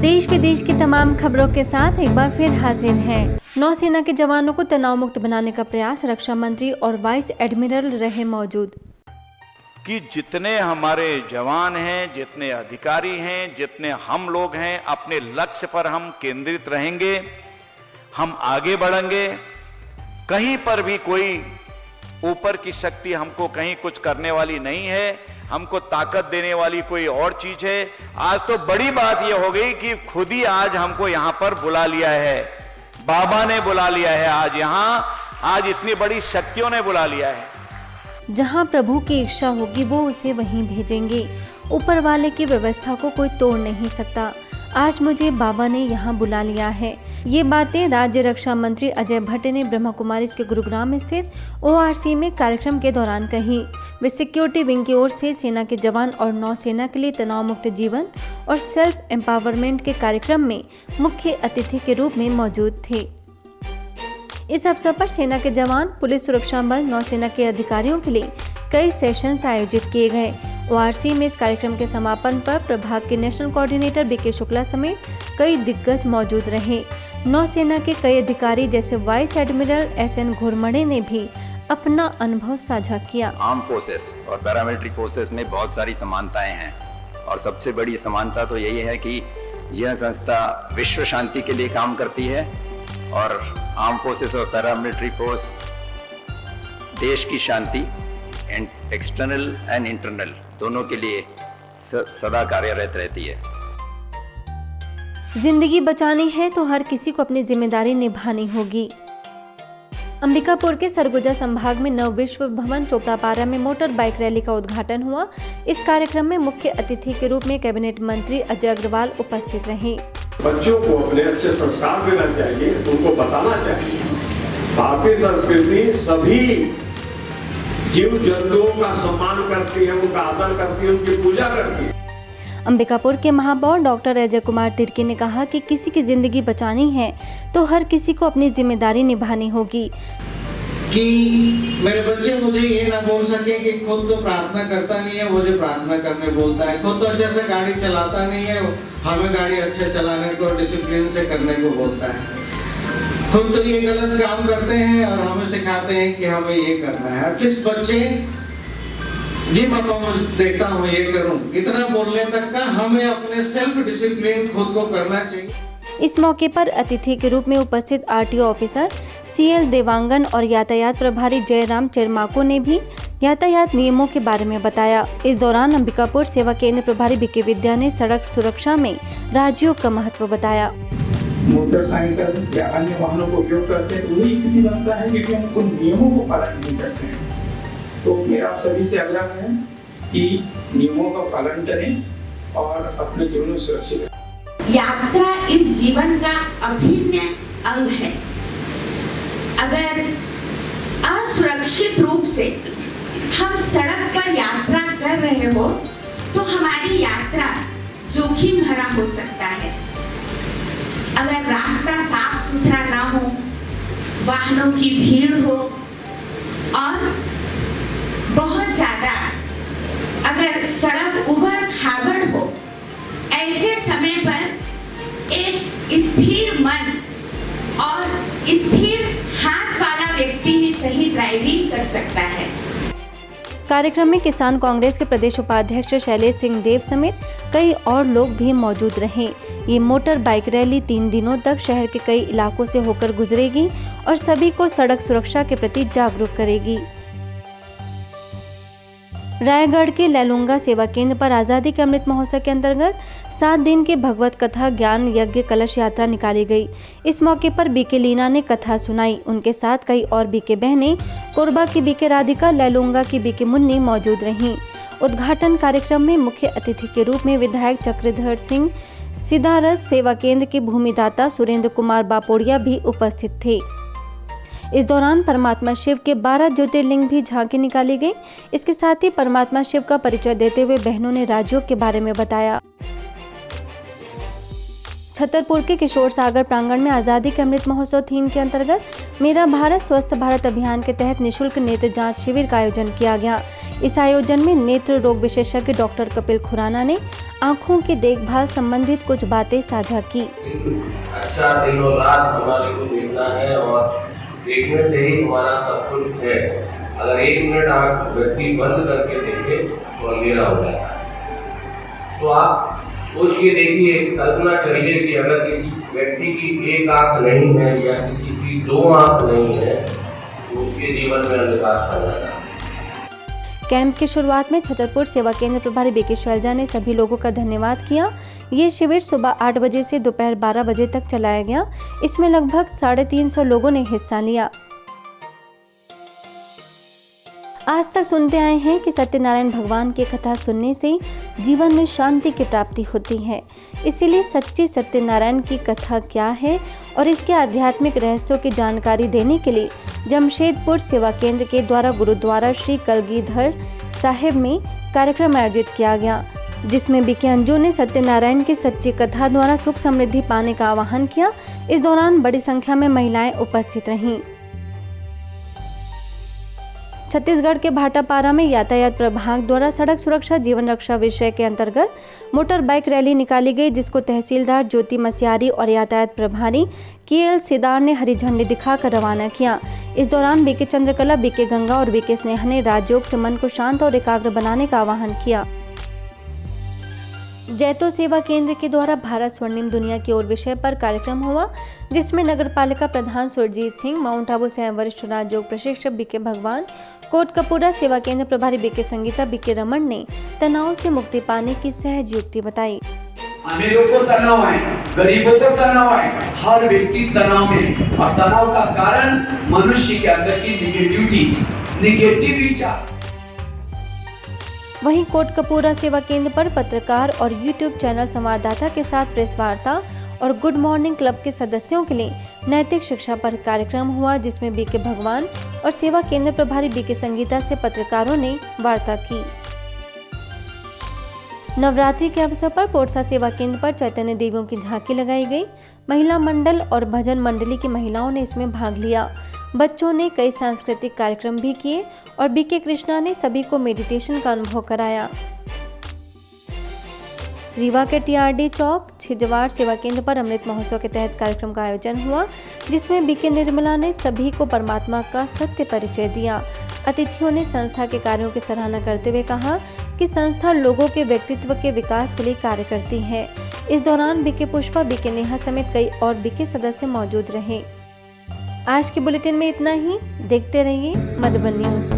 देश विदेश की तमाम खबरों के साथ एक बार फिर हाजिर हैं। नौसेना के जवानों को तनाव मुक्त बनाने का प्रयास, रक्षा मंत्री और वाइस एडमिरल रहे मौजूद। कि जितने हमारे जवान हैं, जितने अधिकारी हैं, जितने हम लोग हैं, अपने लक्ष्य पर हम केंद्रित रहेंगे, हम आगे बढ़ेंगे। कहीं पर भी कोई ऊपर की शक्ति हमको कहीं कुछ करने वाली नहीं है, हमको ताकत देने वाली कोई और चीज है। आज तो बड़ी बात यह हो गई कि खुद ही आज हमको यहां पर बुला लिया है, बाबा ने बुला लिया है आज यहां, आज इतनी बड़ी शक्तियों ने बुला लिया है। जहां प्रभु की इच्छा होगी वो उसे वहीं भेजेंगे। ऊपर वाले की व्यवस्था को कोई तोड़ नहीं सकता। आज मुझे बाबा ने यहाँ बुला लिया है। ये बातें राज्य रक्षा मंत्री अजय भट्ट ने ब्रह्मा कुमारीज के गुरुग्राम स्थित ORC में कार्यक्रम के दौरान कही। वे सिक्योरिटी विंग की ओर से सेना के जवान और नौसेना के लिए तनाव मुक्त जीवन और सेल्फ एम्पावरमेंट के कार्यक्रम में मुख्य अतिथि के रूप में मौजूद थे। इस अवसर पर सेना के जवान, पुलिस सुरक्षा बल, नौसेना के अधिकारियों के लिए कई सेशंस आयोजित किए गए। ORC में इस कार्यक्रम के समापन पर प्रभाग के नेशनल कोऑर्डिनेटर BK शुक्ला समेत कई दिग्गज मौजूद रहे। नौसेना के कई अधिकारी जैसे वाइस एडमिरल SN घुरमड़े ने भी अपना अनुभव साझा किया। आर्म फोर्सेस और पैरामिलिट्री फोर्सेस में बहुत सारी समानताएं हैं और सबसे बड़ी समानता तो यही है कि यह संस्था विश्व शांति के लिए काम करती है और आर्म फोर्सेस और पैरामिलिट्री फोर्स देश की शांति एक्सटर्नल एंड इंटरनल दोनों के लिए सदा कार्यरत रहती है। जिंदगी बचानी है तो हर किसी को अपनी जिम्मेदारी निभानी होगी। अंबिकापुर के सरगुजा संभाग में नव विश्व भवन चोपड़ापारा में मोटर बाइक रैली का उद्घाटन हुआ। इस कार्यक्रम में मुख्य अतिथि के रूप में कैबिनेट मंत्री अजय अग्रवाल उपस्थित रहे। बच्चों को अपने अच्छे संस्कार देना चाहिए, उनको बताना चाहिए भारतीय संस्कृति सभी जीव जंतुओं का सम्मान करती है, उनका आदर करती है, उनकी पूजा करती है। अंबिकापुर के महापौर डॉक्टर अजय कुमार तिर्की ने कहा कि किसी की जिंदगी बचानी है तो हर किसी को अपनी जिम्मेदारी निभानी होगी। कि मेरे बच्चे मुझे ये ना बोल सके कि खुद तो प्रार्थना करता नहीं है, मुझे प्रार्थना करने बोलता है, खुद तो अच्छे से गाड़ी चलाता नहीं है, हमें गाड़ी अच्छे चलाने को डिसिप्लिन से करने को बोलता है, खुद तो ये गलत काम करते हैं और हमें सिखाते हैं कि हमें ये करना है। एटलीस्ट बच्चे जी पापा मुझे देखता हूँ ये करूँ, इतना बोलने तक का हमें अपने सेल्फ डिसिप्लिन खुद को करना चाहिए। इस मौके पर अतिथि के रूप में उपस्थित RTO ऑफिसर CL देवांगन और यातायात प्रभारी जयराम चेरमाको ने भी यातायात नियमों के बारे में बताया। इस दौरान अंबिकापुर सेवा केंद्र प्रभारी BK विद्या ने सड़क सुरक्षा में राज्यों का महत्व बताया। मोटरसाइकिल या अन्य वाहनों को उपयोग करते हैं वही स्थिति बनता है क्योंकि हम उन नियमों को पालन नहीं करते हैं। तो मेरा आप सभी से आग्रह है कि नियमों का पालन करें और अपने जीवन में सुरक्षित रहें। यात्रा इस जीवन का अभिन्न अंग है। अगर असुरक्षित रूप से हम सड़क पर यात्रा कर रहे हो तो हमारी यात्रा जोखिम भरा हो सकता है। अगर रास्ता साफ सुथरा ना हो, वाहनों की भीड़ हो और बहुत ज्यादा अगर सड़क उबड़ खाबड़ हो, ऐसे समय पर एक स्थिर मन और स्थिर हाथ वाला व्यक्ति ही सही ड्राइविंग कर सकता है। कार्यक्रम में किसान कांग्रेस के प्रदेश उपाध्यक्ष शैलेश सिंह देव समेत कई और लोग भी मौजूद रहे। ये मोटर बाइक रैली 3 दिनों तक शहर के कई इलाकों से होकर गुजरेगी और सभी को सड़क सुरक्षा के प्रति जागरूक करेगी। रायगढ़ के लैलूंगा सेवा केंद्र पर आज़ादी के अमृत महोत्सव के अंतर्गत 7 दिन के भगवत कथा ज्ञान यज्ञ कलश यात्रा निकाली गई। इस मौके पर BK लीना ने कथा सुनाई। उनके साथ कई और BK बहनें, कोरबा की BK राधिका, लैलूंगा की BK मुन्नी मौजूद रहीं। उद्घाटन कार्यक्रम में मुख्य अतिथि के रूप में विधायक चक्रधर सिंह, सिदारस सेवा केंद्र के भूमिदाता सुरेंद्र कुमार बापोड़िया भी उपस्थित थे। इस दौरान परमात्मा शिव के 12 ज्योतिर्लिंग भी झांकी निकाली गई। इसके साथ ही परमात्मा शिव का परिचय देते हुए बहनों ने राज्यों के बारे में बताया। छतरपुर के किशोर सागर प्रांगण में आज़ादी के अमृत महोत्सव थीम के अंतर्गत मेरा भारत स्वस्थ भारत अभियान के तहत निःशुल्क नेत्र जांच शिविर का आयोजन किया गया। इस आयोजन में नेत्र रोग विशेषज्ञ डॉक्टर कपिल खुराना ने आँखों की देखभाल संबंधित कुछ बातें साझा की। अच्छा दिन और रात हमारे को देखना है और देखने से ही हमारा सब कुछ है। अगर 1 मिनट आँख व्यक्ति बंद करके देखे तो अंधेरा हो जाता है। तो आप सोचिए, देखिए, कल्पना करिए कि अगर किसी व्यक्ति की 1 आँख नहीं है या किसी की 2 आँख नहीं है तो उसके जीवन में अंधकार छा जाता है। कैंप की शुरुआत में छतरपुर सेवा केंद्र प्रभारी बीके शैलजा ने सभी लोगों का धन्यवाद किया। ये शिविर सुबह 8 बजे से दोपहर 12 बजे तक चलाया गया। इसमें लगभग 350 लोगों ने हिस्सा लिया। आज तक सुनते आए हैं कि सत्यनारायण भगवान की कथा सुनने से जीवन में शांति की प्राप्ति होती है। इसीलिए सच्ची सत्यनारायण की कथा क्या है और इसके आध्यात्मिक रहस्यों की जानकारी देने के लिए जमशेदपुर सेवा केंद्र के द्वारा गुरुद्वारा श्री कलगीधर साहिब में कार्यक्रम आयोजित किया गया, जिसमें बीके अंजू ने सत्यनारायण की सच्ची कथा द्वारा सुख समृद्धि पाने का आह्वान किया। इस दौरान बड़ी संख्या में महिलाएं उपस्थित रहीं। छत्तीसगढ़ के भाटापारा में यातायात प्रभाग द्वारा सड़क सुरक्षा जीवन रक्षा विषय के अंतर्गत मोटर बाइक रैली निकाली गई, जिसको तहसीलदार ज्योति मसियारी और यातायात प्रभारी केएल सिदार ने हरी झंडी दिखाकर रवाना किया। इस दौरान बीके चंद्रकला, बीके गंगा और बीके स्नेहा ने राजयोग से मन को शांत और एकाग्र बनाने का आह्वान किया। जैतो सेवा केंद्र के द्वारा भारत स्वर्णिम दुनिया की ओर विषय पर कार्यक्रम हुआ, जिसमें नगरपालिका प्रधान सुरजीत सिंह, माउंट आबू से वरिष्ठ राजयोग प्रशिक्षक बीके भगवान, कोटकपूरा सेवा केंद्र प्रभारी बीके संगीता, बीके रमन ने तनाव से मुक्ति पाने की सहज युक्ति बताई। अमीरों को तनाव है, गरीबों को तनाव है, हर व्यक्ति तनाव में है और तनाव का कारण मनुष्य के अंदर की निगेटिव विचार। वहीं कोटकपूरा सेवा केंद्र पर पत्रकार और यूट्यूब चैनल संवाददाता के साथ प्रेस वार्ता और गुड मॉर्निंग क्लब के सदस्यों के लिए नैतिक शिक्षा पर कार्यक्रम हुआ, जिसमें बीके भगवान और सेवा केंद्र प्रभारी बीके संगीता से पत्रकारों ने वार्ता की। नवरात्रि के अवसर पर पोरसा सेवा केंद्र पर चैतन्य देवियों की झांकी लगाई गई। महिला मंडल और भजन मंडली की महिलाओं ने इसमें भाग लिया। बच्चों ने कई सांस्कृतिक कार्यक्रम भी किए और बीके कृष्णा ने सभी को मेडिटेशन का अनुभव कराया। रीवा के टीआरडी चौक छिजवाड़ सेवा केंद्र पर अमृत महोत्सव के तहत कार्यक्रम का आयोजन हुआ, जिसमें बीके निर्मला ने सभी को परमात्मा का सत्य परिचय दिया। अतिथियों ने संस्था के कार्यों की सराहना करते हुए कहा कि संस्था लोगों के व्यक्तित्व के विकास के लिए कार्य करती है। इस दौरान बीके पुष्पा, बीके नेहा समेत कई और बीके सदस्य मौजूद रहे। आज के बुलेटिन में इतना ही। देखते रहिए मधुबन न्यूज़।